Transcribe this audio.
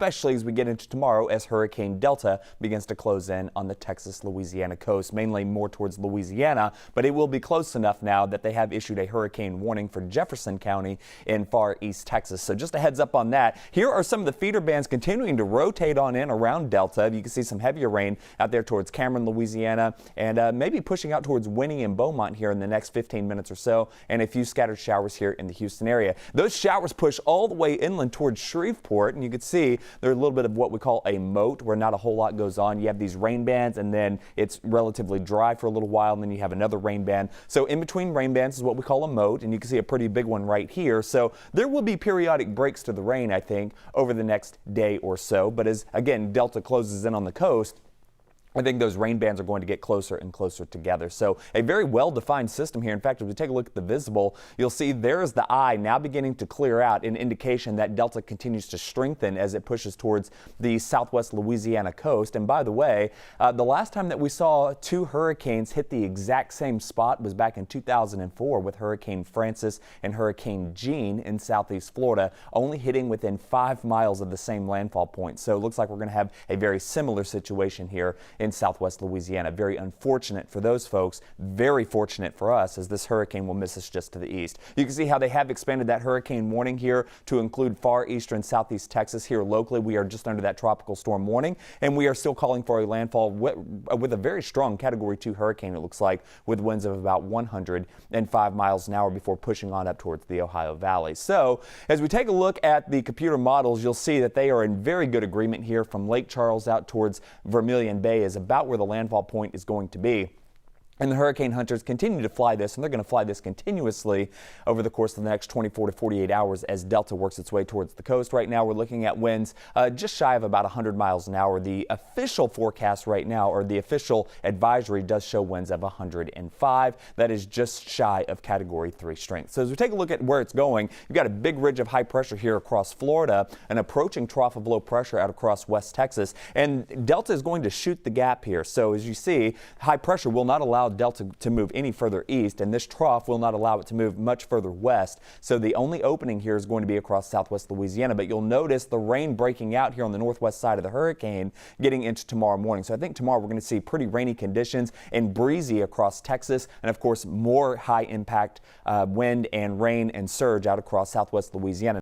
especially as we get into tomorrow as Hurricane Delta begins to close in on the Texas-Louisiana coast, mainly more towards Louisiana, but it will be close enough now that they have issued a hurricane warning for Jefferson County in far east Texas. So just a heads up on that. Here are some of the feeder bands continuing to rotate on in around Delta. You can see some heavier rain out there towards Cameron, Louisiana, and maybe pushing out towards Winnie and Beaumont here in the next 15 minutes or so, and a few scattered showers here in the Houston area. Those showers push all the way inland towards Shreveport, and you can see there's a little bit of what we call a moat where not a whole lot goes on. You have these rain bands, and then it's relatively dry for a little while, and then you have another rain band. So in between rain bands is what we call a moat, and you can see a pretty big one right here. So there will be periodic breaks to the rain, I think, over the next day or so. But as, again, Delta closes in on the coast, I think those rain bands are going to get closer and closer together. So a very well-defined system here. In fact, if we take a look at the visible, you'll see there's the eye now beginning to clear out, an indication that Delta continues to strengthen as it pushes towards the southwest Louisiana coast. And by the way, the last time that we saw two hurricanes hit the exact same spot was back in 2004 with Hurricane Francis and Hurricane Jean in southeast Florida, only hitting within 5 miles of the same landfall point. So it looks like we're going to have a very similar situation here in southwest Louisiana. Very unfortunate for those folks, very fortunate for us, as this hurricane will miss us just to the east. You can see how they have expanded that hurricane warning here to include far eastern southeast Texas. Here locally, we are just under that tropical storm warning, and we are still calling for a landfall with a very strong Category 2 hurricane, it looks like, with winds of about 105 miles an hour before pushing on up towards the Ohio Valley. So as we take a look at the computer models, you'll see that they are in very good agreement here from Lake Charles out towards Vermilion Bay is about where the landfall point is going to be. And the hurricane hunters continue to fly this, and they're going to fly this continuously over the course of the next 24 to 48 hours as Delta works its way towards the coast. Right now, we're looking at winds just shy of about 100 miles an hour. The official forecast right now, or the official advisory, does show winds of 105. That is just shy of Category 3 strength. So as we take a look at where it's going, you've got a big ridge of high pressure here across Florida, an approaching trough of low pressure out across West Texas, and Delta is going to shoot the gap here. So as you see, high pressure will not allow Delta to move any further east, and this trough will not allow it to move much further west. So the only opening here is going to be across southwest Louisiana, but you'll notice the rain breaking out here on the northwest side of the hurricane getting into tomorrow morning. So I think tomorrow we're going to see pretty rainy conditions and breezy across Texas, and of course more high impact wind and rain and surge out across southwest Louisiana.